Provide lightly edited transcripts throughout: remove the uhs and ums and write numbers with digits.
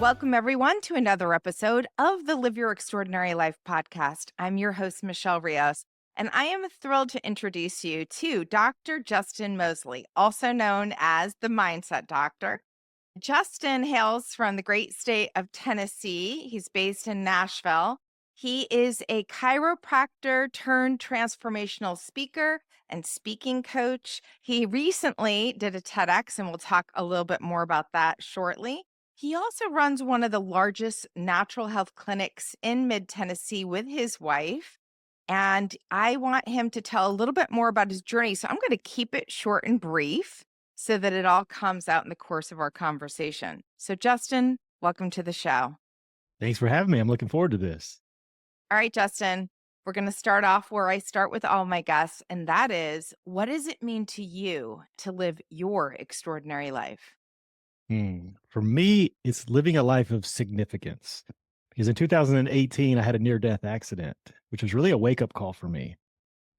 Welcome, everyone, to another episode of the Live Your Extraordinary Life podcast. I'm your host, Michelle Rios, and I am thrilled to introduce you to Dr. Justin Mosley, also known as the Mindset Doctor. Justin hails from the great state of Tennessee. He's based in Nashville. He is a chiropractor turned transformational speaker and speaking coach. He recently did a TEDx, and we'll talk a little bit more about that shortly. He also runs one of the largest natural health clinics in mid Tennessee with his wife. And I want him to tell a little bit more about his journey. So I'm going to keep it short and brief so that it all comes out in the course of our conversation. So, Justin, welcome to the show. Thanks for having me. I'm looking forward to this. All right, Justin, we're going to start off where I start with all my guests, and that is, what does it mean to you to live your extraordinary life? For me, it's living a life of significance. Because in 2018, I had a near death accident, which was really a wake up call for me.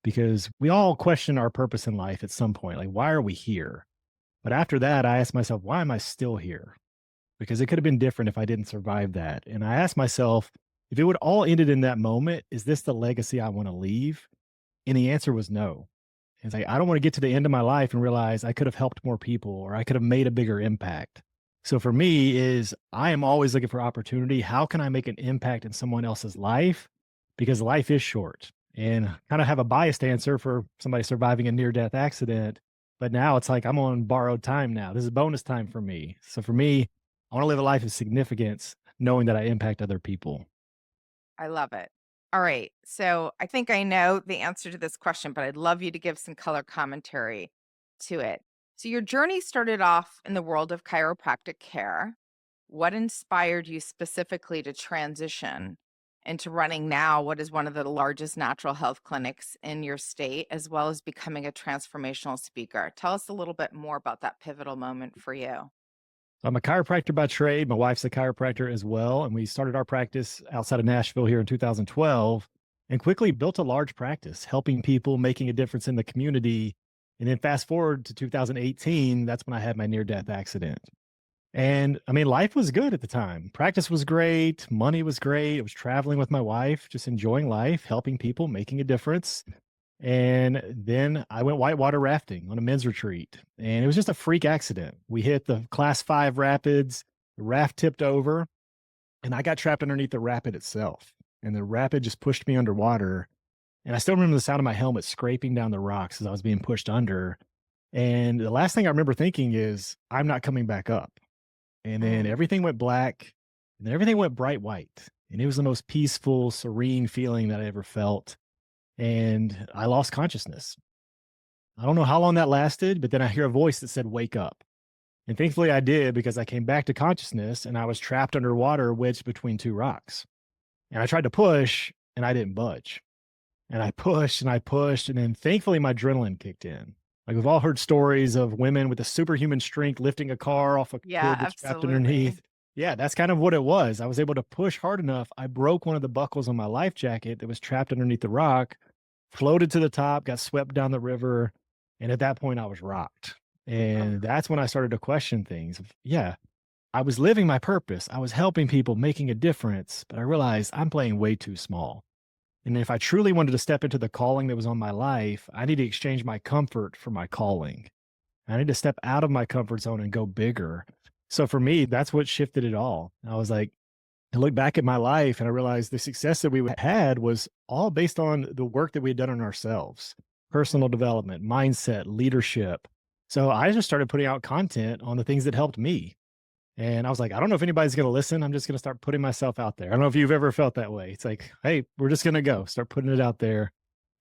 Because we all question our purpose in life at some point. Like, why are we here? But after that, I asked myself, why am I still here? Because it could have been different if I didn't survive that. And I asked myself, if it would all ended in that moment, is this the legacy I want to leave? And the answer was no. It's like, I don't want to get to the end of my life and realize I could have helped more people or I could have made a bigger impact. So for me is I am always looking for opportunity. How can I make an impact in someone else's life? Because life is short and kind of have a biased answer for somebody surviving a near death accident. But now it's like I'm on borrowed time now. This is bonus time for me. So for me, I want to live a life of significance, knowing that I impact other people. I love it. All right. So I think I know the answer to this question, but I'd love you to give some color commentary to it. So your journey started off in the world of chiropractic care. What inspired you specifically to transition into running now what is one of the largest natural health clinics in your state, as well as becoming a transformational speaker? Tell us a little bit more about that pivotal moment for you. I'm a chiropractor by trade. My wife's a chiropractor as well. And we started our practice outside of Nashville here in 2012 and quickly built a large practice, helping people, making a difference in the community. And then fast forward to 2018, that's when I had my near death accident. And I mean, life was good at the time. Practice was great. Money was great. I was traveling with my wife, just enjoying life, helping people, making a difference. And then I went whitewater rafting on a men's retreat, and it was just a freak accident. We hit the class 5 rapids, the raft tipped over, and I got trapped underneath the rapid itself. And the rapid just pushed me underwater. And I still remember the sound of my helmet scraping down the rocks as I was being pushed under. And the last thing I remember thinking is, I'm not coming back up. And then Mm. everything went black, and then everything went bright white. And it was the most peaceful, serene feeling that I ever felt. And I lost consciousness. I don't know how long that lasted, but then I hear a voice that said, "Wake up." And thankfully I did because I came back to consciousness and I was trapped underwater, wedged between two rocks. And I tried to push and I didn't budge. And I pushed and I pushed. And then thankfully my adrenaline kicked in. Like we've all heard stories of women with a superhuman strength lifting a car off a Yeah, kid that's trapped absolutely. underneath. Yeah, that's kind of what it was. I was able to push hard enough. I broke one of the buckles on my life jacket that was trapped underneath the rock, floated to the top, got swept down the river, and at that point, I was rocked. Oh, And that's when I started to question things. Yeah, I was living my purpose. I was helping people, making a difference, but I realized I'm playing way too small. And if I truly wanted to step into the calling that was on my life, I need to exchange my comfort for my calling. I need to step out of my comfort zone and go bigger. So for me, that's what shifted it all. I was like, I look back at my life and I realized the success that we had was all based on the work that we had done on ourselves, personal development, mindset, leadership. So I just started putting out content on the things that helped me. And I was like, I don't know if anybody's going to listen. I'm just going to start putting myself out there. I don't know if you've ever felt that way. It's like, hey, we're just going to go start putting it out there.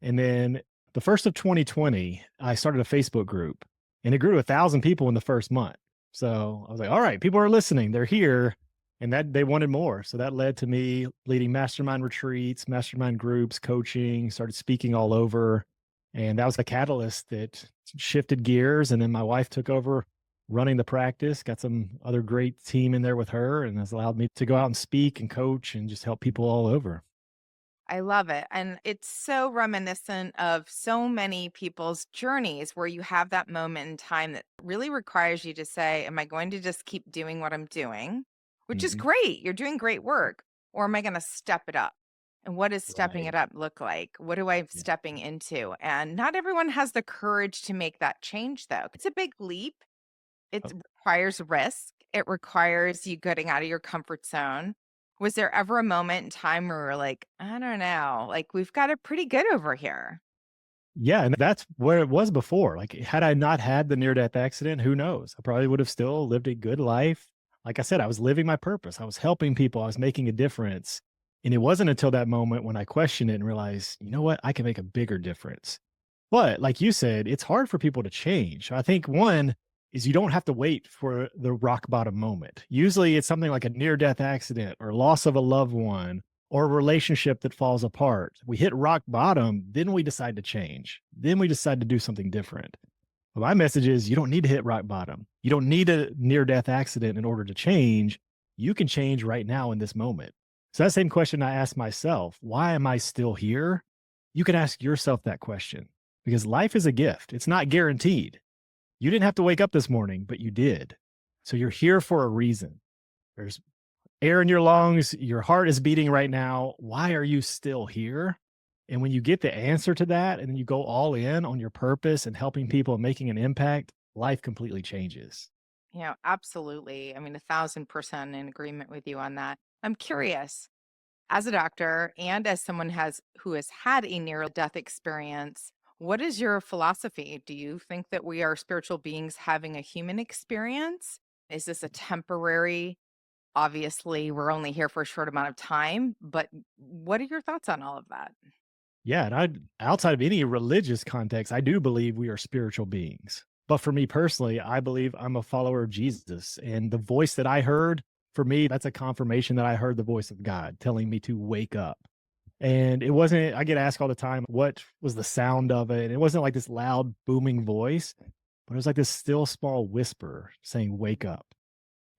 And then the first of 2020, I started a Facebook group and it grew to 1,000 people in the first month. So I was like, all right, people are listening. They're here and that they wanted more. So that led to me leading mastermind retreats, mastermind groups, coaching, started speaking all over. And that was the catalyst that shifted gears. And then my wife took over running the practice, got some other great team in there with her, and has allowed me to go out and speak and coach and just help people all over. I love it. And it's so reminiscent of so many people's journeys where you have that moment in time that really requires you to say, am I going to just keep doing what I'm doing? which is Mhm. great. You're doing great work. Or am I going to step it up? And what does stepping it Right. up look like? What do I Yeah. stepping into? And not everyone has the courage to make that change, though. It's a big leap. It Oh, requires risk. It requires you getting out of your comfort zone. Was there ever a moment in time where we're like, I don't know, like we've got it pretty good over here? yeah, and that's where it was before. Like, had I not had the near-death accident, who knows? I probably would have still lived a good life. Like I said, I was living my purpose. I was helping people. I was making a difference. And it wasn't until that moment when I questioned it and realized, you know what? I can make a bigger difference. But like you said, it's hard for people to change. I think one is you don't have to wait for the rock bottom moment. Usually it's something like a near death accident or loss of a loved one or a relationship that falls apart. We hit rock bottom, then we decide to change. Then we decide to do something different. Well, my message is you don't need to hit rock bottom. You don't need a near death accident in order to change. You can change right now in this moment. So, that same question I asked myself, why am I still here? You can ask yourself that question because life is a gift. It's not guaranteed. You didn't have to wake up this morning, but you did. So, you're here for a reason. There's air in your lungs. Your heart is beating right now. Why are you still here? And when you get the answer to that and then you go all in on your purpose and helping people and making an impact, life completely changes. Absolutely. I mean, 1,000% in agreement with you on that. I'm curious, as a doctor and as someone who has had a near death experience, what is your philosophy? Do you think that we are spiritual beings having a human experience? Is this a temporary? Obviously, we're only here for a short amount of time, but what are your thoughts on all of that? Yeah, and outside of any religious context, I do believe we are spiritual beings. But for me personally, I believe I'm a follower of Jesus. And the voice that I heard, for me, that's a confirmation that I heard the voice of God telling me to wake up. And it wasn't, I get asked all the time, what was the sound of it? And it wasn't like this loud, booming voice, but it was like this still small whisper saying, wake up.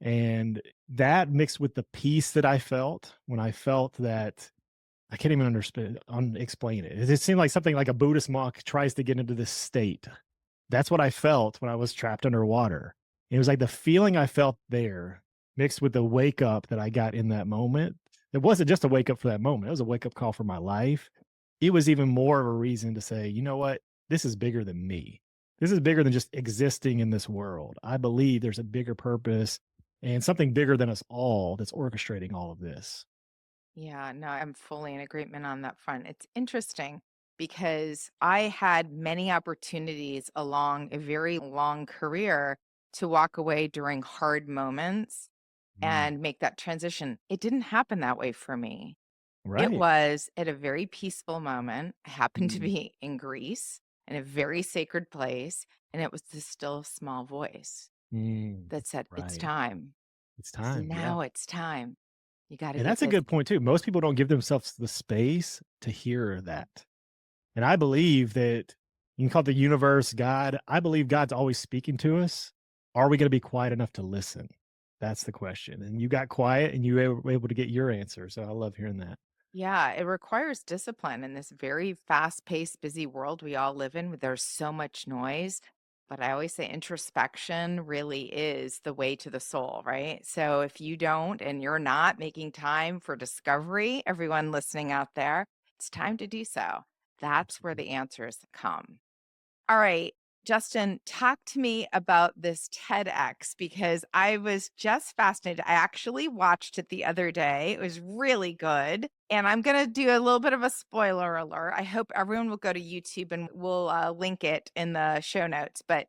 And that mixed with the peace that I felt when I felt that I can't even explain it. It seemed like something like a Buddhist monk tries to get into this state. That's what I felt when I was trapped underwater. It was like the feeling I felt there mixed with the wake up that I got in that moment. It wasn't just a wake up for that moment. It was a wake up call for my life. It was even more of a reason to say, you know what? This is bigger than me. This is bigger than just existing in this world. I believe there's a bigger purpose and something bigger than us all that's orchestrating all of this. Yeah, no, I'm fully in agreement on that front. It's interesting because I had many opportunities along a very long career to walk away during hard moments Mm, and make that transition. It didn't happen that way for me. It right. was at a very peaceful moment. I happened to Mm, be in Greece in a very sacred place, and it was the still small voice mm, that said, "It's right. time. It's time. Yeah. Now it's time. You got to And get that's a this." good point too. Most people don't give themselves the space to hear that. And I believe that you can call it the universe, God. I believe God's always speaking to us. Are we going to be quiet enough to listen? That's the question. And you got quiet and were able to get your answer. So I love hearing that. Yeah, it requires discipline in this very fast-paced, busy world we all live in. There's so much noise, but I always say introspection really is the way to the soul, right? So if you don't and you're not making time for discovery, everyone listening out there, it's time to do so. That's where Absolutely. the answers come. All right, Justin, talk to me about this TEDx because I was just fascinated. I actually watched it the other day. It was really good. And I'm going to do a little bit of a spoiler alert. I hope everyone will go to YouTube and we'll link it in the show notes. But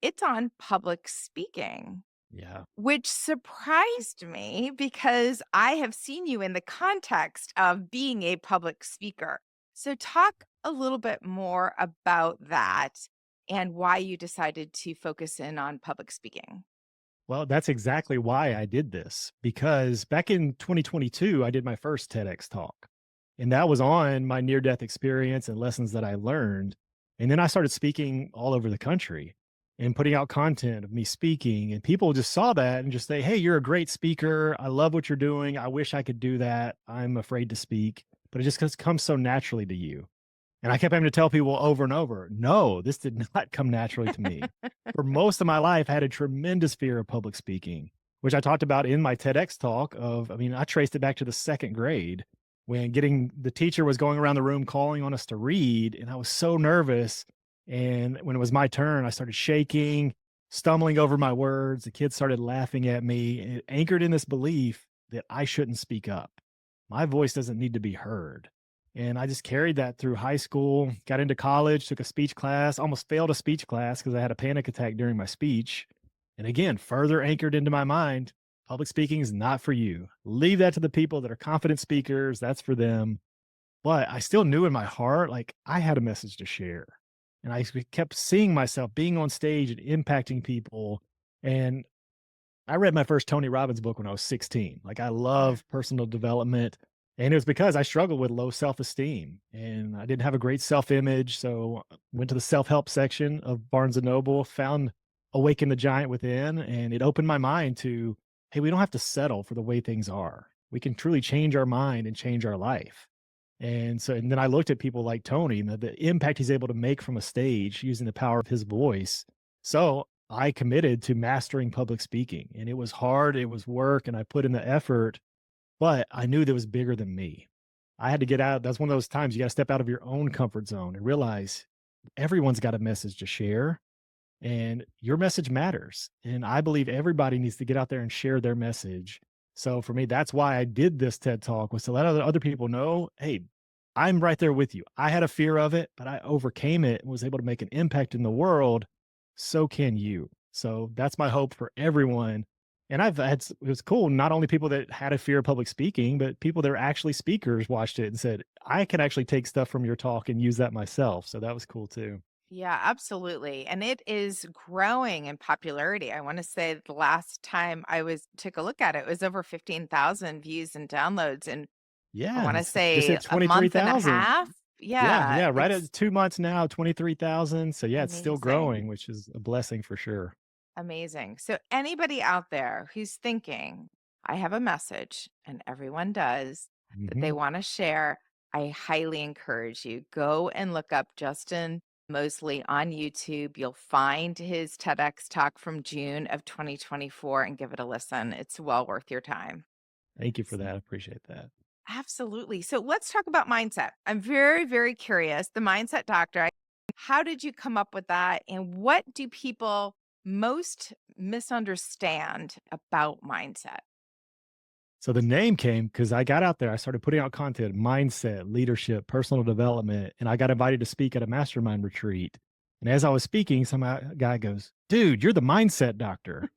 it's on public speaking, Yeah. which surprised me because I have seen you in the context of being a public speaker. So, talk a little bit more about that and why you decided to focus in on public speaking. Well, that's exactly why I did this because back in 2022, I did my first TEDx talk. And that was on my near death experience and lessons that I learned. And then I started speaking all over the country and putting out content of me speaking. And people just saw that and just say, hey, you're a great speaker. I love what you're doing. I wish I could do that. I'm afraid to speak, but it just comes so naturally to you. And I kept having to tell people over and over, no, this did not come naturally to me. For most of my life, I had a tremendous fear of public speaking, which I talked about in my TEDx talk I mean, I traced it back to the second grade when the teacher was going around the room calling on us to read. And I was so nervous. And when it was my turn, I started shaking, stumbling over my words. The kids started laughing at me, and it anchored in this belief that I shouldn't speak up. My voice doesn't need to be heard. And I just carried that through high school, got into college, took a speech class, almost failed a speech class because I had a panic attack during my speech. And again, further anchored into my mind, public speaking is not for you. Leave that to the people that are confident speakers. That's for them. But I still knew in my heart, like I had a message to share. And kept seeing myself being on stage and impacting people. And I read my first Tony Robbins book when I was 16. Like I Mm. love personal development. And it was because I struggled with low self-esteem and I didn't have a great self-image. So went to the self-help section of Barnes and Noble, found Awaken the Giant Within, and it opened my mind to, hey, we don't have to settle for the way things are. We can truly change our mind and change our life. And then I looked at people like Tony and the impact he's able to make from a stage using the power of his voice. So I committed to mastering public speaking, and it was hard, it was work, and I put in the effort, but I knew that was bigger than me. I had to get out. That's one of those times you got to step out of your own comfort zone and realize everyone's got a message to share and your message matters. And I believe everybody needs to get out there and share their message. So for me, that's why I did this TED talk, was to let other people know, hey, I'm right there with you. I had a fear of it, but I overcame it and was able to make an impact in the world. So can you. So that's my hope for everyone. And it was cool. Not only people that had a fear of public speaking, but people that are actually speakers watched it and said, I can actually take stuff from your talk and use that myself. So that was cool too. Yeah, absolutely. And it is growing in popularity. I want to say the last time I took a look at it, it was over 15,000 views and downloads in I Yeah, want to just say hit a month and a 23,000. half. Yeah, Yeah, yeah, right it's at 2 months now, 23,000. So, yeah, it's still amazing. growing, which is a blessing for sure. Amazing. So, anybody out there who's thinking, I have a message, and everyone does, that they Mhm. want to share, I highly encourage you go and look up Justin Mosley on YouTube. You'll find his TEDx talk from June of 2024 and give it a listen. It's well worth your time. Thank you for that, I appreciate that. Absolutely. So let's talk about mindset. I'm very, very curious. The mindset doctor, how did you come up with that? And what do people most misunderstand about mindset? So, the name came because I got out there, I started putting out content, mindset, leadership, personal development, and I got invited to speak at a mastermind retreat. And as I was speaking, guy goes, "Dude, you're the mindset doctor."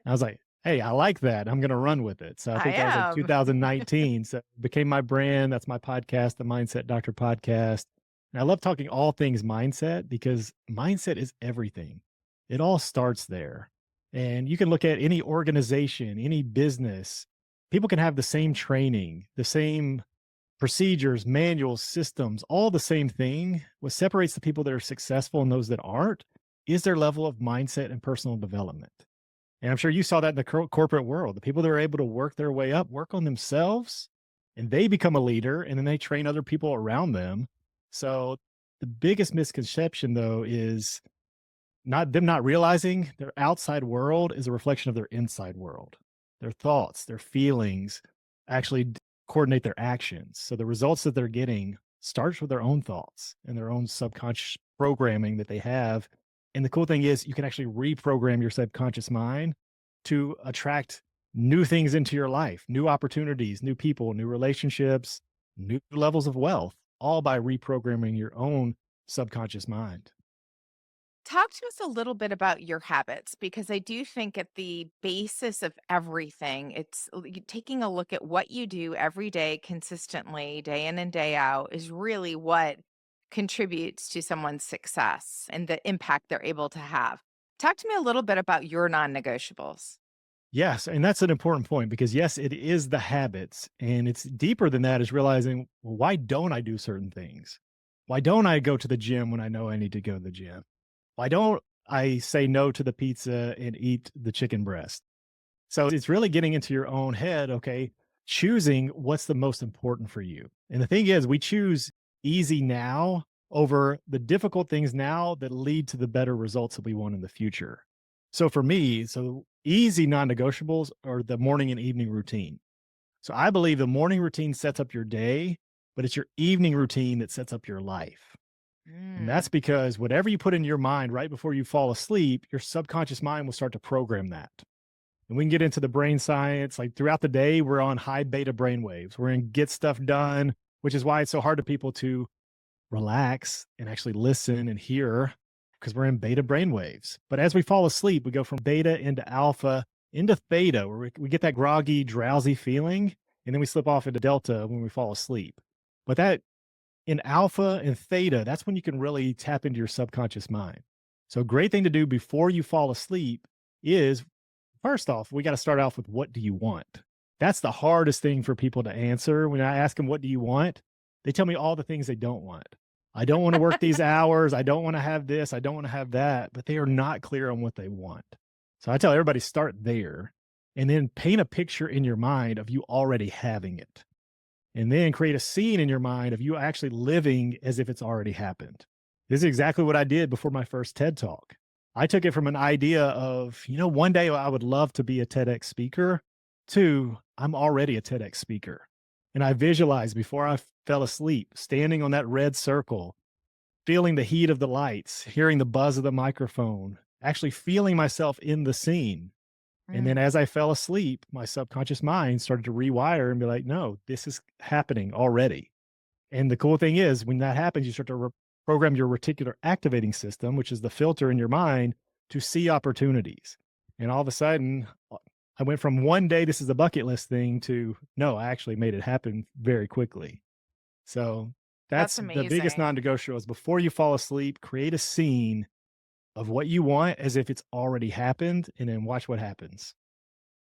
I was like, "Hey, I like that. I'm gonna run with it." So I I think that was like am. 2019. So it became my brand. That's my podcast, the Mindset Doctor podcast. And I love talking all things mindset because mindset is everything. It all starts there. And you can look at any organization, any business, people can have the same training, the same procedures, manuals, systems, all the same thing. What separates the people that are successful and those that aren't is their level of mindset and personal development. And I'm sure you saw that in the corporate world. The people that are able to work their way up, work on themselves, and they become a leader, and then they train other people around them. So the biggest misconception, though, is not realizing their outside world is a reflection of their inside world. Their thoughts, their feelings actually coordinate their actions. So the results that they're getting starts with their own thoughts and their own subconscious programming that they have. And the cool thing is you can actually reprogram your subconscious mind to attract new things into your life, new opportunities, new people, new relationships, new levels of wealth, all by reprogramming your own subconscious mind. Talk to us a little bit about your habits because I do think at the basis of everything, taking a look at what you do every day consistently, day in and day out, is really what contributes to someone's success and the impact they're able to have. Talk to me a little bit about your non negotiables. Yes, and that's an important point because yes, it is the habits, and it's deeper than that is realizing, well, why don't I do certain things? Why don't I go to the gym when I know I need to go to the gym? Why don't I say no to the pizza and eat the chicken breast? So it's really getting into your own head, okay, choosing what's the most important for you. And the thing is, we choose easy now over the difficult things now that lead to the better results that we want in the future. So for me, easy non-negotiables are the morning and evening routine. So I believe the morning routine sets up your day, but it's your evening routine that sets up your life. And that's Mm. because whatever you put in your mind right before you fall asleep, your subconscious mind will start to program that. And we can get into the brain science. Like throughout the day, we're on high beta brain waves. We're in get stuff done, which is why it's so hard to people to relax and actually listen and hear because we're in beta brain waves. But as we fall asleep, we go from beta into alpha into theta, where we get that groggy, drowsy feeling. And then we slip off into delta when we fall asleep. But that in alpha and theta, that's when you can really tap into your subconscious mind. So, a great thing to do before you fall asleep is first off, we got to start off with what do you want? That's the hardest thing for people to answer. When I ask them, what do you want? They tell me all the things they don't want. I don't want to work these hours. I don't want to have this. I don't want to have that. But they are not clear on what they want. So I tell everybody start there and then paint a picture in your mind of you already having it. And then create a scene in your mind of you actually living as if it's already happened. This is exactly what I did before my first TED Talk. I took it from an idea of, one day I would love to be a TEDx speaker to I'm already a TEDx speaker. And I visualized before I fell asleep, standing on that red circle, feeling the heat of the lights, hearing the buzz of the microphone, actually feeling myself in the scene. And then Mm. as I fell asleep, my subconscious mind started to rewire and be like, no, this is happening already. And the cool thing is, when that happens, you start to program your reticular activating system, which is the filter in your mind to see opportunities. And all of a sudden, I went from one day, this is a bucket list thing, to no, I actually made it happen very quickly. So That's that's the biggest amazing. non negotiable is before you fall asleep, create a scene of what you want as if it's already happened, and then watch what happens.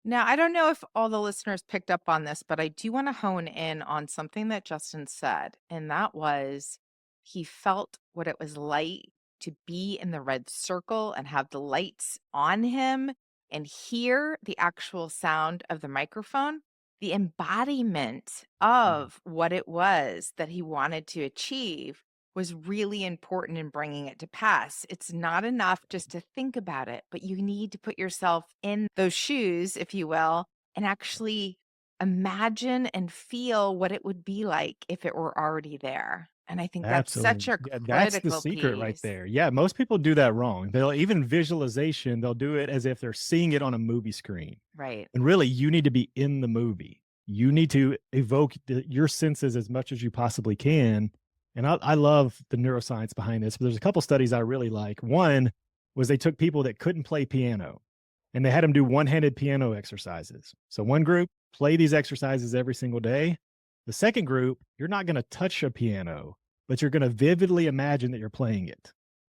Now, I don't know if all the listeners picked up on this, but I do want to hone in on something that Justin said. And that was he felt what it was like to be in the red circle and have the lights on him and hear the actual sound of the microphone, the embodiment Mm. of what it was that he wanted to achieve was really important in bringing it to pass. It's not enough just to think about it, but you need to put yourself in those shoes, if you will, and actually imagine and feel what it would be like if it were already there. And I think that's such Absolutely. a Yeah, that's the critical secret right piece. there. Yeah, most people do that wrong. They'll even visualization, they'll do it as if they're seeing it on a movie screen. Right. And really, you need to be in the movie. You need to evoke your senses as much as you possibly can. And I love the neuroscience behind this, but there's a couple studies I really like. One was they took people that couldn't play piano and they had them do one-handed piano exercises. So one group play these exercises every single day. The second group, you're not going to touch a piano, but you're going to vividly imagine that you're playing it.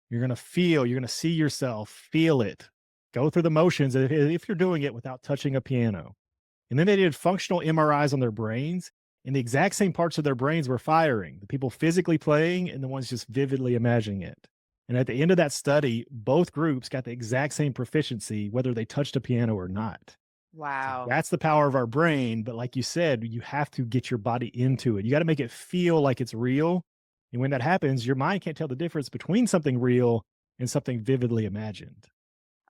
You're going to feel, you're going to see yourself, feel it, go through the motions if you're doing it without touching a piano. And then they did functional MRIs on their brains, and the exact same parts of their brains were firing, the people physically playing and the ones just vividly imagining it. And at the end of that study, both groups got the exact same proficiency, whether they touched a piano or not. So Wow. that's the power of our brain. But like you said, you have to get your body into it. You got to make it feel like it's real. And when that happens, your mind can't tell the difference between something real and something vividly imagined.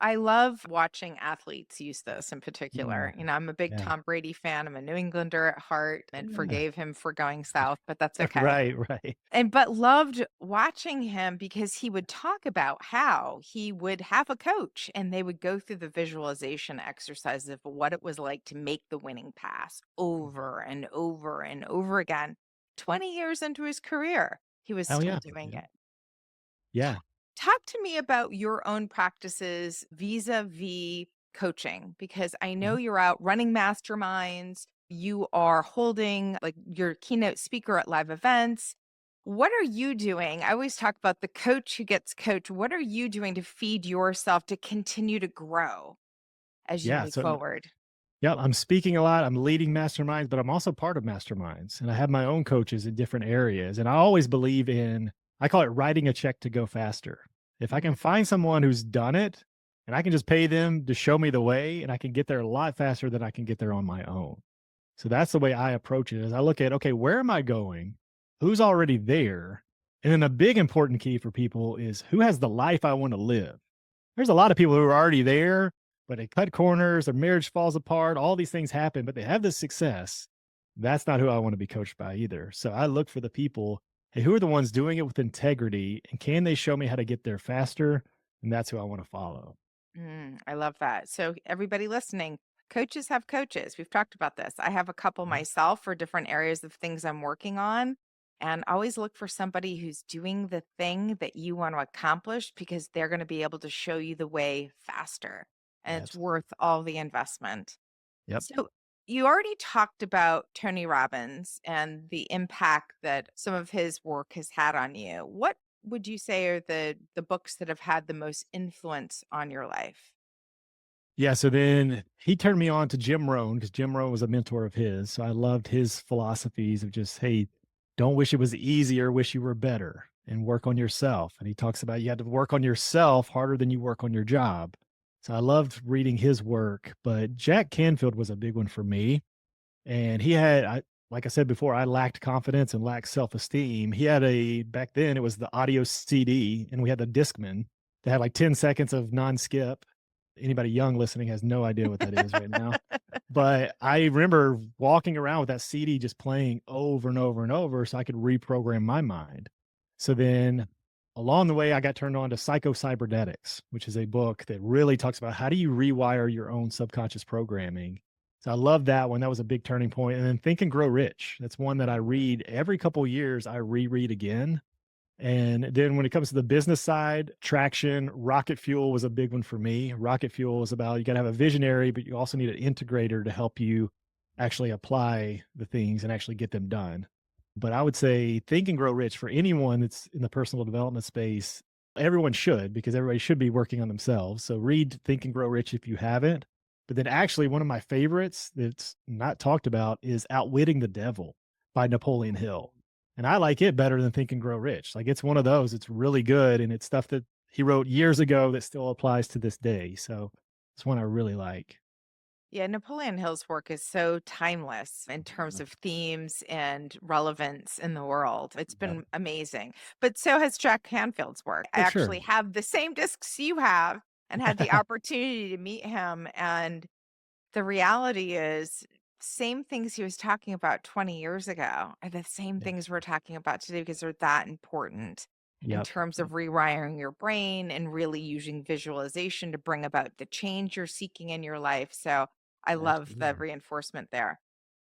I love watching athletes use this in particular. Mm, I'm a big yeah. Tom Brady fan. I'm a New Englander at heart and Yeah. forgave him for going south, but that's okay. Right, right. And but loved watching him because he would talk about how he would have a coach and they would go through the visualization exercises of what it was like to make the winning pass over and over and over again. 20 years into his career, he was Oh, still yeah. doing Yeah. it. Ta Yeah. Talk to me about your own practices vis-a-vis coaching, because I know Mhm. you're out running masterminds, you are holding, like, your keynote speaker at live events. What are you doing? I always talk about the coach who gets coached. What are you doing to feed yourself to continue to grow as you Yeah. move So, forward? yeah, I'm speaking a lot. I'm leading masterminds, but I'm also part of masterminds. And I have my own coaches in different areas. And I always believe in, I call it writing a check to go faster. If I can Mhm. find someone who's done it and I can just pay them to show me the way and I can get there a lot faster than I can get there on my own. So that's the way I approach it is I look at, okay, where am I going? Who's already there? And then a big important key for people is who has the life I want to live. There's a lot of people who are already there, but they cut corners, their marriage falls apart, all these things happen, but they have this success. That's not who I want to be coached by either. So I look for the people, hey, who are the ones doing it with integrity and can they show me how to get there faster? And that's who I want to follow. I love that. So, everybody listening, coaches have coaches. We've talked about this. I have a couple Yep. myself for different areas of things I'm working on. And always look for somebody who's doing the thing that you want to accomplish because they're going to be able to show you the way faster. And it's Absolutely. worth all the investment. Yep. So, you already talked about Tony Robbins and the impact that some of his work has had on you. What would you say are the books that have had the most influence on your life? Yeah, so then he turned me on to Jim Rohn because Jim Rohn was a mentor of his. So I loved his philosophies of just, hey, don't wish it was easier, wish you were better and work on yourself. And he talks about you had to work on yourself harder than you work on your job. So I loved reading his work, but Jack Canfield was a big one for me. And he had, like I said before, I lacked confidence and lacked self esteem. He had back then it was the audio CD, and we had the Discman that had like 10 seconds of non skip. Anybody young listening has no idea what that is right now. But I remember walking around with that CD just playing over and over and over so I could reprogram my mind. So then along the way, I got turned on to Psycho-Cybernetics, which is a book that really talks about how do you rewire your own subconscious programming. So I love that one. That was a big turning point. And then Think and Grow Rich. That's one that I read every couple of years. I reread again. And then when it comes to the business side, traction, rocket fuel was a big one for me. Rocket fuel is about you got to have a visionary, but you also need an integrator to help you actually apply the things and actually get them done. But I would say Think and Grow Rich for anyone that's in the personal development space, everyone should, because everybody should be working on themselves. So read Think and Grow Rich if you haven't. But then actually, one of my favorites that's not talked about is Outwitting the Devil by Napoleon Hill. And I like it better than Think and Grow Rich. Like it's one of those, it's really good. And it's stuff that he wrote years ago that still applies to this day. So it's one I really like. Yeah, Napoleon Hill's work is so timeless in terms Mhm. of themes and relevance in the world. It's Yep. been amazing. But so has Jack Canfield's work. I For sure. actually have the same discs you have and had the opportunity to meet him. And the reality is, same things he was talking about 20 years ago are the same Yeah. things we're talking about today because they're that important in Yep. terms of rewiring your brain and really using visualization to bring about the change you're seeking in your life. So I love the Absolutely. reinforcement there.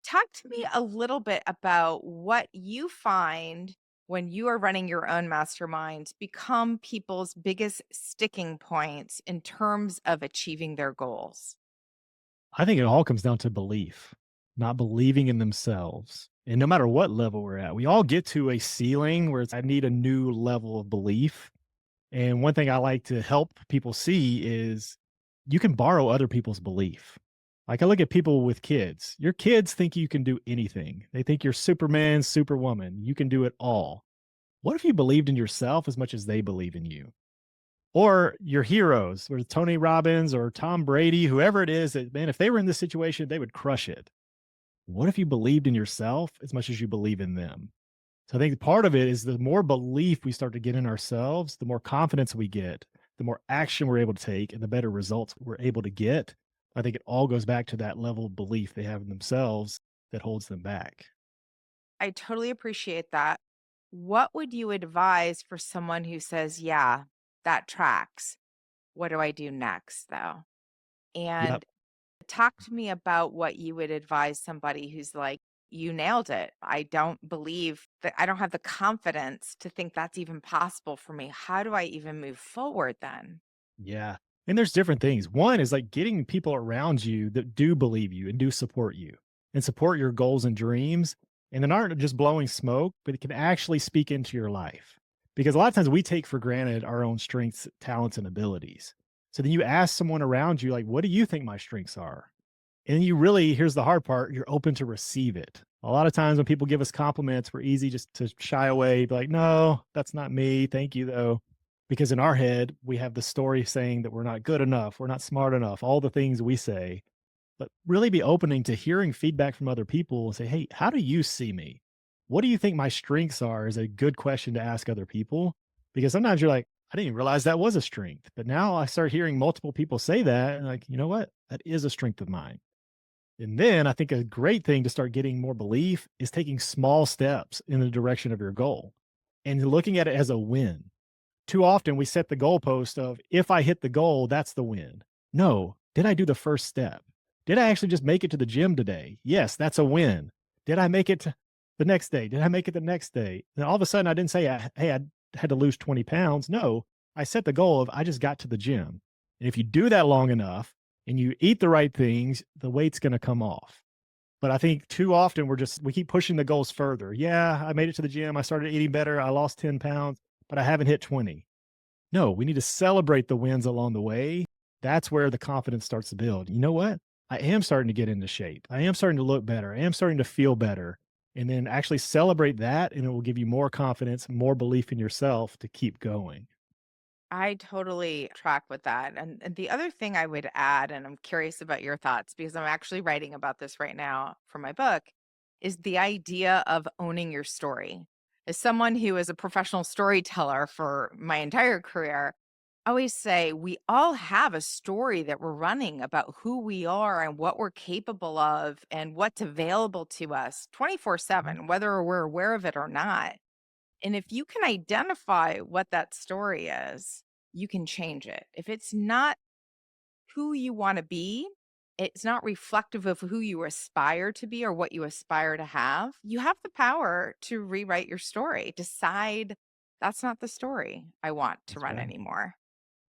Talk to me a little bit about what you find when you are running your own masterminds become people's biggest sticking points in terms of achieving their goals. I think it all comes down to belief, not believing in themselves. And no matter what level we're at, we all get to a ceiling where I need a new level of belief. And one thing I like to help people see is you can borrow other people's belief. Like I look at people with kids. Your kids think you can do anything. They think you're Superman, Superwoman. You can do it all. What if you believed in yourself as much as they believe in you? Or your heroes, or Tony Robbins or Tom Brady, whoever it is that, man, if they were in this situation, they would crush it. What if you believed in yourself as much as you believe in them? So I think part of it is the more belief we start to get in ourselves, the more confidence we get, the more action we're able to take, and the better results we're able to get. I think it all goes back to that level of belief they have in themselves that holds them back. I totally appreciate that. What would you advise for someone who says, yeah, that tracks? What do I do next, though? Yep. And talk to me about what you would advise somebody who's like, you nailed it. I don't believe that I don't have the confidence to think that's even possible for me. How do I even move forward then? Yeah. And there's different things. One is like getting people around you that do believe you and do support you and support your goals and dreams. And then aren't just blowing smoke, but it can actually speak into your life. Because a lot of times we take for granted our own strengths, talents, and abilities. So then you ask someone around you, like, what do you think my strengths are? And you really, here's the hard part, you're open to receive it. A lot of times when people give us compliments, we're easy just to shy away, be like, no, that's not me. Thank you, though. Because in our head, we have the story saying that we're not good enough, we're not smart enough, all the things we say. But really be opening to hearing feedback from other people and say, hey, how do you see me? What do you think my strengths are is a good question to ask other people. Because sometimes you're like, I didn't even realize that was a strength. But now I start hearing multiple people say that, and like, you know what? That is a strength of mine. And then I think a great thing to start getting more belief is taking small steps in the direction of your goal and looking at it as a win. Too often we set the goalpost of if I hit the goal, that's the win. No, did I do the first step? Did I actually just make it to the gym today? Yes, that's a win. Did I make it the next day? Did I make it the next day? And all of a sudden I didn't say, hey, I had to lose 20 pounds. No, I set the goal of I just got to the gym. And if you do that long enough and you eat the right things, the weight's going to come off. But I think too often we keep pushing the goals further. Yeah, I made it to the gym. I started eating better. I lost 10 pounds, but I haven't hit 20. No, we need to celebrate the wins along the way. That's where the confidence starts to build. You know what? I am starting to get into shape. I am starting to look better. I am starting to feel better. And then actually celebrate that, and it will give you more confidence, more belief in yourself to keep going. I totally track with that. And the other thing I would add, and I'm curious about your thoughts because I'm actually writing about this right now for my book, is the idea of owning your story. As someone who is a professional storyteller for my entire career, I always say we all have a story that we're running about who we are and what we're capable of and what's available to us Mhm. 24/7, whether we're aware of it or not. And if you can identify what that story is, you can change it. If it's not who you want to be, it's not reflective of who you aspire to be or what you aspire to have, you have the power to rewrite your story. Decide that's not the story I want to That's run right. anymore.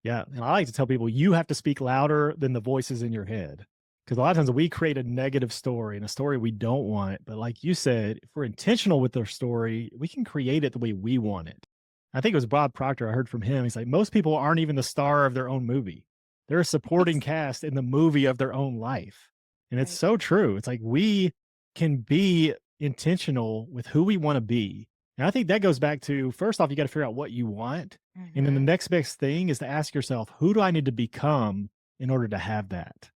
Yeah, and I like to tell people you have to speak louder than the voices in your head. Because a lot of times we create a negative story and a story we don't want. But like you said, if we're intentional with our story, we can create it the way we want it. I think it was Bob Proctor. I heard from him. He's like, most people aren't even the star of their own movie. They're a supporting Yes. cast in the movie of their own life. And it's Right. so true. It's like we can be intentional with who we want to be. And I think that goes back to first off, you got to figure out what you want, and then the Hmm. next best thing is to ask yourself, who do I need to become in order to have that?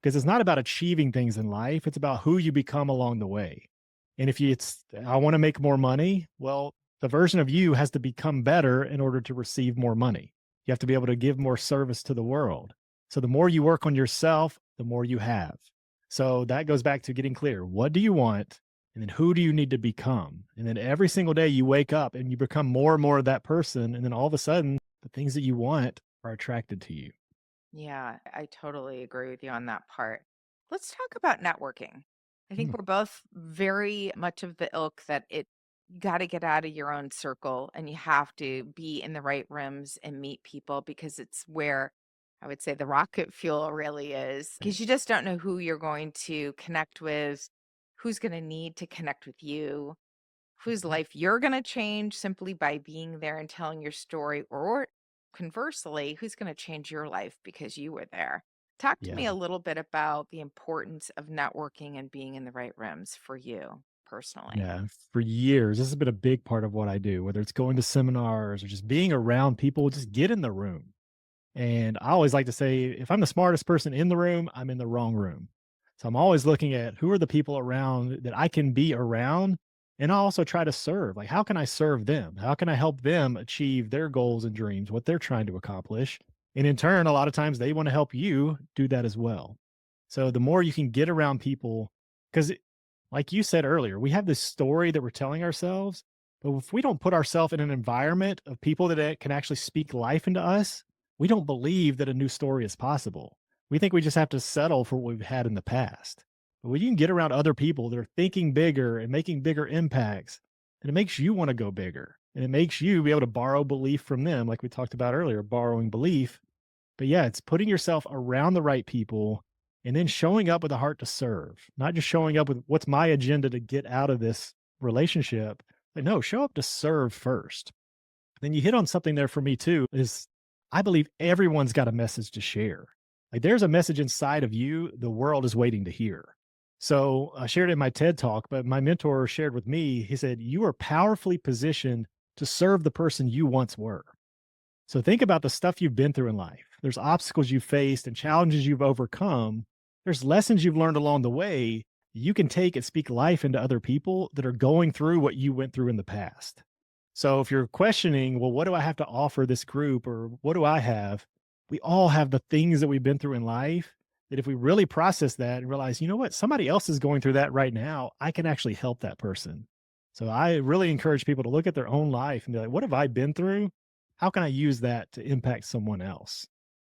Because it's not about achieving things in life, it's about who you become along the way. And if you, it's, I want to make more money, well, the version of you has to become better in order to receive more money. You have to be able to give more service to the world. So the more you work on yourself, the more you have. So that goes back to getting clear. What do you want? And then who do you need to become? And then every single day you wake up and you become more and more of that person. And then all of a sudden, the things that you want are attracted to you. Yeah, I totally agree with you on that part. Let's talk about networking. I think Mm, we're both very much of the ilk that it you got to get out of your own circle and you have to be in the right rooms and meet people because it's where I would say the rocket fuel really is right. because you just don't know who you're going to connect with, who's going to need to connect with you, whose Mhm. life you're going to change simply by being there and telling your story, or conversely, who's going to change your life because you were there. Talk to me Yeah. a little bit about the importance of networking and being in the right rooms for you personally. Yeah. For years, this has been a big part of what I do, whether it's going to seminars or just being around people, just get in the room. And I always like to say, if I'm the smartest person in the room, I'm in the wrong room. So I'm always looking at who are the people around that I can be around. And I also try to serve. Like, how can I serve them? How can I help them achieve their goals and dreams, what they're trying to accomplish? And in turn, a lot of times they want to help you do that as well. So the more you can get around people, because like you said earlier, we have this story that we're telling ourselves. But if we don't put ourselves in an environment of people that can actually speak life into us, we don't believe that a new story is possible. We think we just have to settle for what we've had in the past. But when you can get around other people that are thinking bigger and making bigger impacts, and it makes you want to go bigger. And it makes you be able to borrow belief from them, like we talked about earlier, borrowing belief. But yeah, it's putting yourself around the right people and then showing up with a heart to serve, not just showing up with what's my agenda to get out of this relationship. But no, show up to serve first. Then you hit on something there for me too is I believe everyone's got a message to share. Like there's a message inside of you the world is waiting to hear. So I shared it in my TED talk, but my mentor shared with me, he said, you are powerfully positioned to serve the person you once were. So think about the stuff you've been through in life. There's obstacles you've faced and challenges you've overcome. There's lessons you've learned along the way you can take and speak life into other people that are going through what you went through in the past. So if you're questioning, well, what do I have to offer this group or what do I have? We all have the things that we've been through in life that if we really process that and realize, you know what, somebody else is going through that right now, I can actually help that person. So I really encourage people to look at their own life and be like, what have I been through? How can I use that to impact someone else?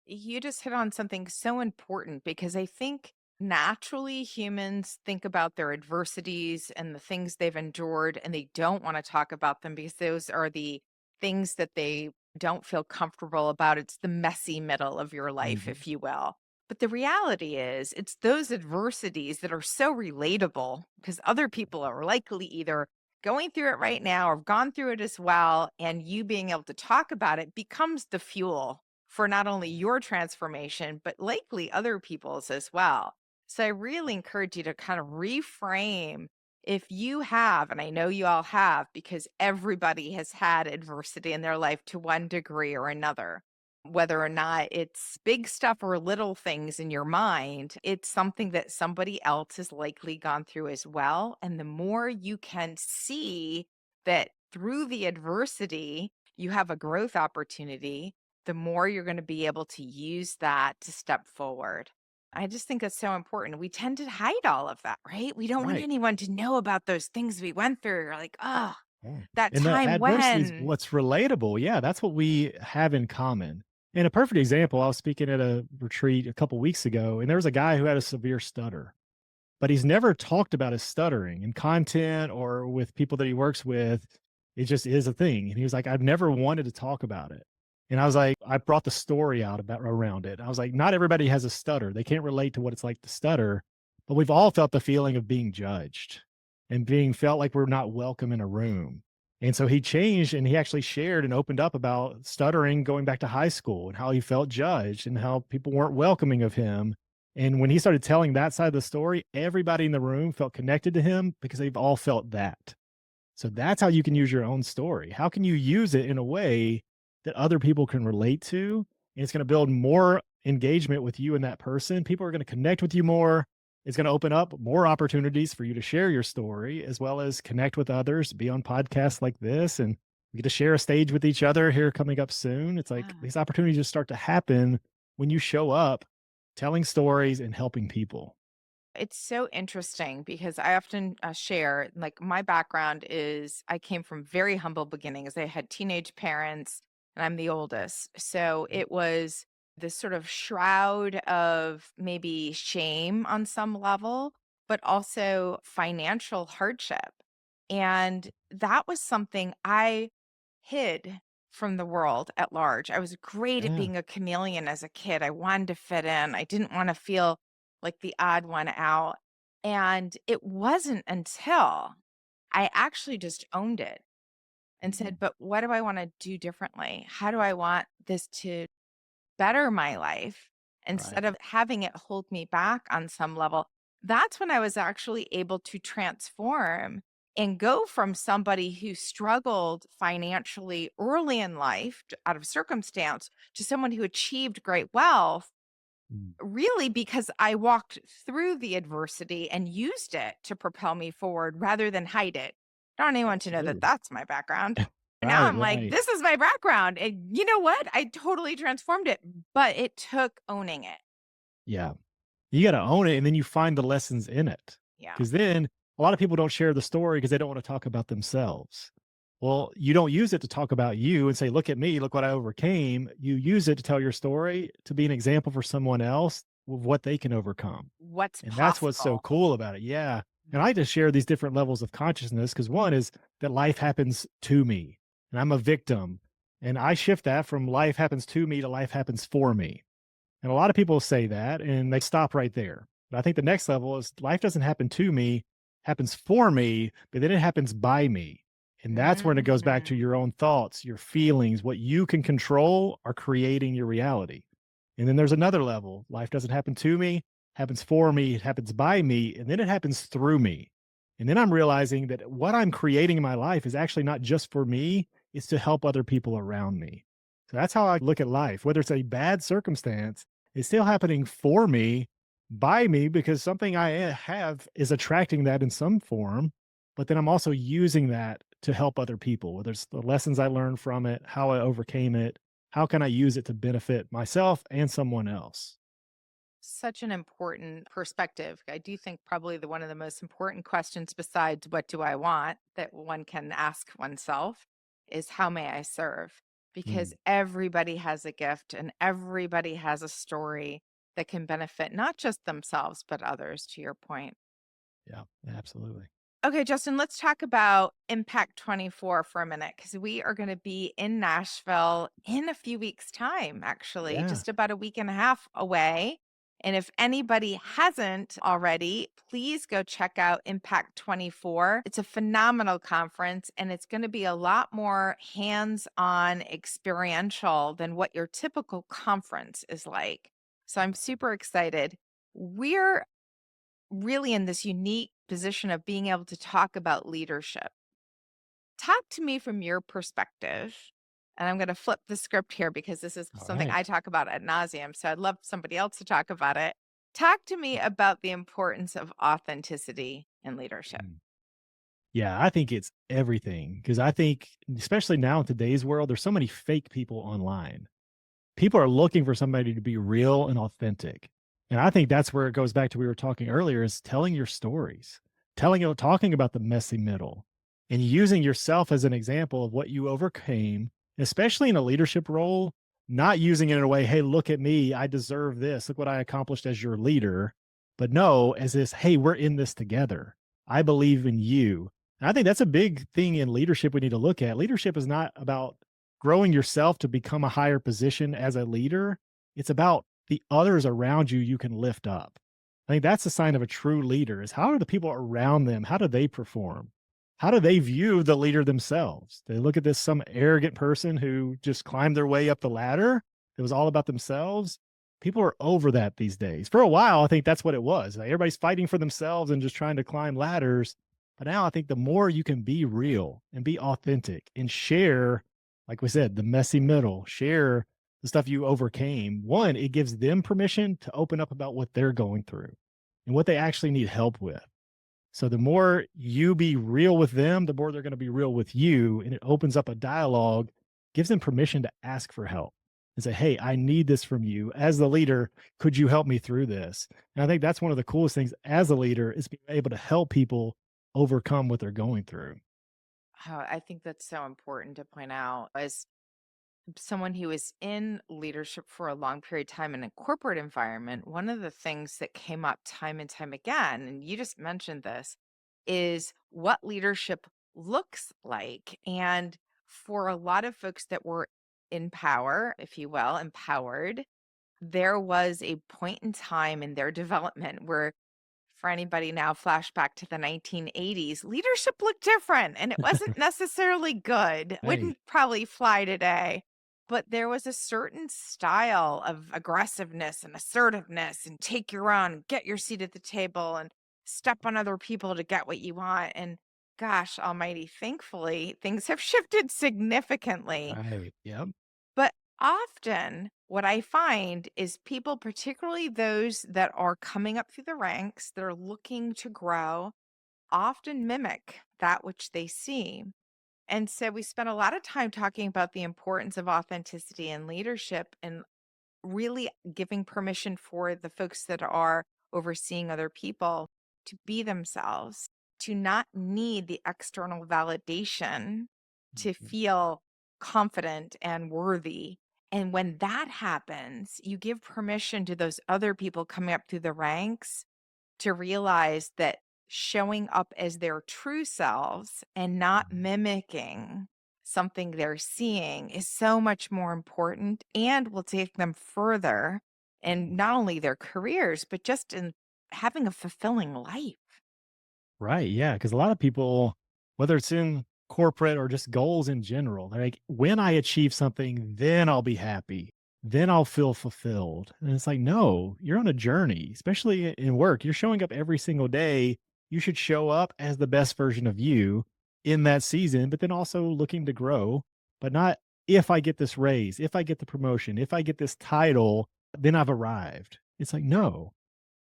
You just hit on something so important because I think naturally humans think about their adversities and the things they've endured, and they don't want to talk about them because those are the things that they don't feel comfortable about. It's the messy middle of your life, Mhm. if you will. But the reality is, it's those adversities that are so relatable because other people are likely either going through it right now or have gone through it as well. And you being able to talk about it becomes the fuel for not only your transformation, but likely other people's as well. So I really encourage you to kind of reframe if you have, and I know you all have, because everybody has had adversity in their life to one degree or another. Whether or not it's big stuff or little things in your mind, it's something that somebody else has likely gone through as well. And the more you can see that through the adversity, you have a growth opportunity, the more you're going to be able to use that to step forward. I just think that's so important. We tend to hide all of that, right? We don't want Right. anyone to know about those things we went through. You're like, oh, Yeah. that And the time adversity is when. what's relatable. Yeah, that's what we have in common. And a perfect example, I was speaking at a retreat a couple weeks ago, and there was a guy who had a severe stutter, but he's never talked about his stuttering in content or with people that he works with. It just is a thing. And he was like, I've never wanted to talk about it. And I was like, I brought the story out about around it. I was like, not everybody has a stutter. They can't relate to what it's like to stutter, but we've all felt the feeling of being judged and being felt like we're not welcome in a room. And so he changed and he actually shared and opened up about stuttering going back to high school and how he felt judged and how people weren't welcoming of him. And when he started telling that side of the story, everybody in the room felt connected to him because they've all felt that. So that's how you can use your own story. How can you use it in a way that other people can relate to? And it's going to build more engagement with you and that person. People are going to connect with you more. It's going to open up more opportunities for you to share your story as well as connect with others, be on podcasts like this. And we get to share a stage with each other here coming up soon. It's like Yeah. these opportunities just start to happen when you show up telling stories and helping people. It's so interesting because I often share, like, my background is I came from very humble beginnings. I had teenage parents, and I'm the oldest. So it was this sort of shroud of maybe shame on some level, but also financial hardship. And that was something I hid from the world at large. I was great at Yeah. being a chameleon as a kid. I wanted to fit in. I didn't want to feel like the odd one out. And it wasn't until I actually just owned it and Mhm. said, but what do I want to do differently? How do I want this to better my life Right. instead of having it hold me back on some level? That's when I was actually able to transform and go from somebody who struggled financially early in life out of circumstance to someone who achieved great wealth, Mm. really because I walked through the adversity and used it to propel me forward rather than hide it. I don't want anyone to know that Absolutely. that's my background. And now Right. I'm like, Right. this is my background. And you know what? I totally transformed it, but it took owning it. Yeah. You gotta own it, and then you find the lessons in it. Yeah. Because then a lot of people don't share the story because they don't wanna talk about themselves. Well, you don't use it to talk about you and say, "Look at me, look what I overcame." You use it to tell your story, to be an example for someone else of what they can overcome. What's And that's what's so possible? cool about it. Yeah. And I just share these different levels of consciousness because one is that life happens to me and I'm a victim. And I shift that from life happens to me to life happens for me. And a lot of people say that and they stop right there. But I think the next level is life doesn't happen to me, happens for me, but then it happens by me. And that's when it goes back to Mhm. your own thoughts, your feelings, what you can control are creating your reality. And then there's another level. Life doesn't happen to me, happens for me, it happens by me, and then it happens through me. And then I'm realizing that what I'm creating in my life is actually not just for me, it's to help other people around me. So that's how I look at life. Whether it's a bad circumstance, it's still happening for me, by me, because something I have is attracting that in some form. But then I'm also using that to help other people, whether it's the lessons I learned from it, how I overcame it, how can I use it to benefit myself and someone else? Such an important perspective. I do think probably one of the most important questions besides what do I want that one can ask oneself is how may I serve? Because Mm, everybody has a gift and everybody has a story that can benefit not just themselves, but others, to your point. yeah, absolutely. Okay, Justin, let's talk about Impact 24 for a minute because we are going to be in Nashville in a few weeks' time, actually, Yeah. just about a week and a half away. And if anybody hasn't already, please go check out Impact 24. It's a phenomenal conference and it's going to be a lot more hands on experiential than what your typical conference is like. So I'm super excited. We're really in this unique position of being able to talk about leadership. Talk to me from your perspective. And I'm going to flip the script here because this is All something right. I talk about ad nauseum. So I'd love somebody else to talk about it. Talk to me about the importance of authenticity in leadership. Mm. Yeah, I think it's everything because I think, especially now in today's world, there's so many fake people online. People are looking for somebody to be real and authentic. And I think that's where it goes back to we were talking earlier is telling your stories, talking about the messy middle and using yourself as an example of what you overcame, especially in a leadership role, not using it in a way, hey, look at me, I deserve this. Look what I accomplished as your leader. But no, as this, hey, we're in this together. I believe in you. And I think that's a big thing in leadership we need to look at. Leadership is not about growing yourself to become a higher position as a leader. It's about the others around you you can lift up. I think that's a sign of a true leader is how are the people around them? How do they perform? How do they view the leader themselves? They look at this some arrogant person who just climbed their way up the ladder. It was all about themselves. People are over that these days. For a while, I think that's what it was. Like everybody's fighting for themselves and just trying to climb ladders. But now I think the more you can be real and be authentic and share, like we said, the messy middle, share the stuff you overcame. One, it gives them permission to open up about what they're going through and what they actually need help with. So the more you be real with them, the more they're going to be real with you. And it opens up a dialogue, gives them permission to ask for help and say, hey, I need this from you. As the leader, could you help me through this? And I think that's one of the coolest things as a leader is being able to help people overcome what they're going through. Oh, I think that's so important to point out as someone who is in leadership for a long period of time in a corporate environment. One of the things that came up time and time again, and you just mentioned this, is what leadership looks like. And for a lot of folks that were in power, if you will, empowered, there was a point in time in their development where for anybody now, flashback to the 1980s, leadership looked different and it wasn't necessarily good. Hey, Wouldn't probably fly today. But there was a certain style of aggressiveness and assertiveness and take your own, get your seat at the table and step on other people to get what you want. And gosh almighty, thankfully, things have shifted significantly. right. Yep. But often, what I find is people, particularly those that are coming up through the ranks, that are looking to grow, often mimic that which they see. And so we spent a lot of time talking about the importance of authenticity and leadership and really giving permission for the folks that are overseeing other people to be themselves, to not need the external validation to Mhm. feel confident and worthy. And when that happens, you give permission to those other people coming up through the ranks to realize that showing up as their true selves and not mimicking something they're seeing is so much more important and will take them further in not only their careers, but just in having a fulfilling life. Right. Yeah. Because a lot of people, whether it's in corporate or just goals in general, they're like, when I achieve something, then I'll be happy. Then I'll feel fulfilled. And it's like, no, you're on a journey, especially in work. You're showing up every single day. You should show up as the best version of you in that season, but then also looking to grow, but not if I get this raise, if I get the promotion, if I get this title, then I've arrived. It's like, no,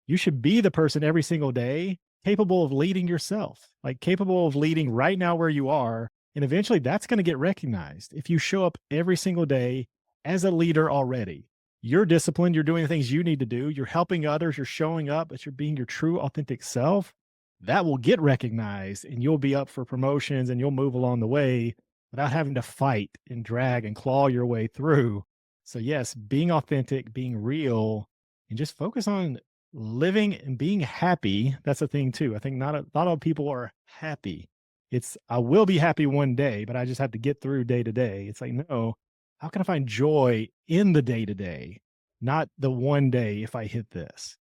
you should be the person every single day capable of leading yourself, like capable of leading right now where you are And eventually that's going to get recognized. If you show up every single day as a leader already, you're disciplined, you're doing the things you need to do, you're helping others, you're showing up, but you're being your true, authentic self, that will get recognized and you'll be up for promotions and you'll move along the way without having to fight and drag and claw your way through. So, yes, being authentic, being real, and just focus on living and being happy. That's a thing too. I think not all people are happy. It's I will be happy one day, but I just have to get through day to day. It's like, no, how can I find joy in the day to day, not the one day if I hit this?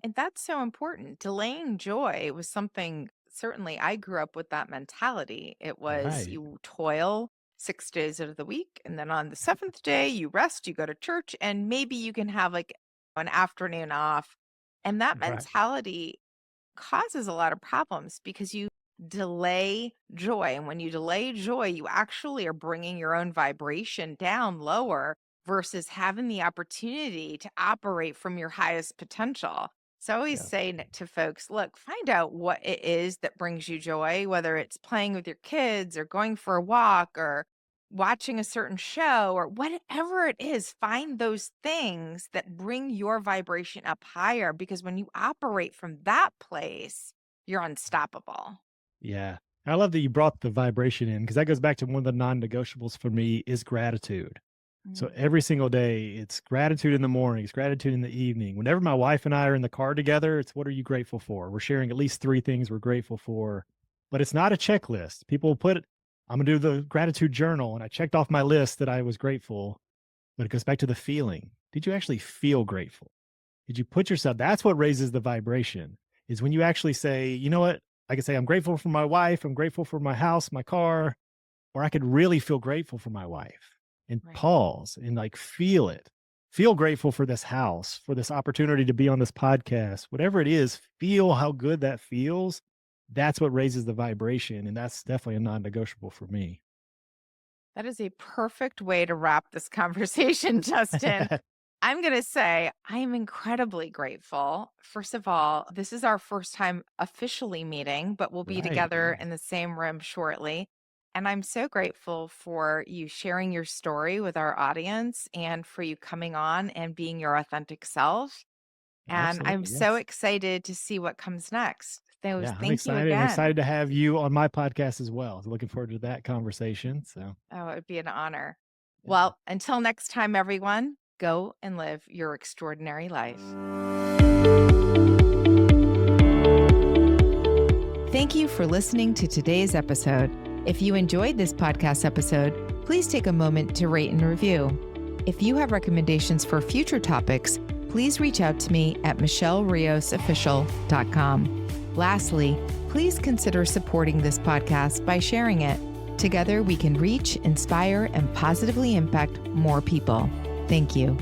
And that's so important. Delaying joy was something, certainly I grew up with that mentality. It was Right. you toil 6 days of the week, and then on the seventh day, you rest, you go to church, and maybe you can have like an afternoon off. And that Right. mentality causes a lot of problems because you delay joy. And when you delay joy, you actually are bringing your own vibration down lower versus having the opportunity to operate from your highest potential. So I always Yeah. say to folks, look, find out what it is that brings you joy, whether it's playing with your kids or going for a walk or watching a certain show or whatever it is, find those things that bring your vibration up higher because when you operate from that place, you're unstoppable. Yeah. I love that you brought the vibration in because that goes back to one of the non-negotiables for me is gratitude. So Mm, every single day, it's gratitude in the morning, it's gratitude in the evening. Whenever my wife and I are in the car together, it's what are you grateful for? We're sharing at least three things we're grateful for, but it's not a checklist. People put it, I'm going to do the gratitude journal. And I checked off my list that I was grateful, but it goes back to the feeling. Did you actually feel grateful? Did you put yourself, that's what raises the vibration is when you actually say, you know what? I can say, I'm grateful for my wife. I'm grateful for my house, my car, or I could really feel grateful for my wife and right. pause and like feel it. Feel grateful for this house, for this opportunity to be on this podcast, whatever it is, feel how good that feels. That's what raises the vibration. And that's definitely a non negotiable for me. That is a perfect way to wrap this conversation, Justin. I'm going to say I am incredibly grateful. First of all, this is our first time officially meeting, but we'll be Right. together in the same room shortly. And I'm so grateful for you sharing your story with our audience and for you coming on and being your authentic self. And I'm Absolutely. so Yes. excited to see what comes next. So Yeah. I'm thank you excited. I'm again. excited to have you on my podcast as well. Looking forward to that conversation. So, Oh, it would be an honor. yeah. Well, until next time, everyone, go and live your extraordinary life. Thank you for listening to today's episode. If you enjoyed this podcast episode, please take a moment to rate and review. If you have recommendations for future topics, please reach out to me at michelleriossofficial.com. Lastly, please consider supporting this podcast by sharing it. Together, we can reach, inspire, and positively impact more people. Thank you.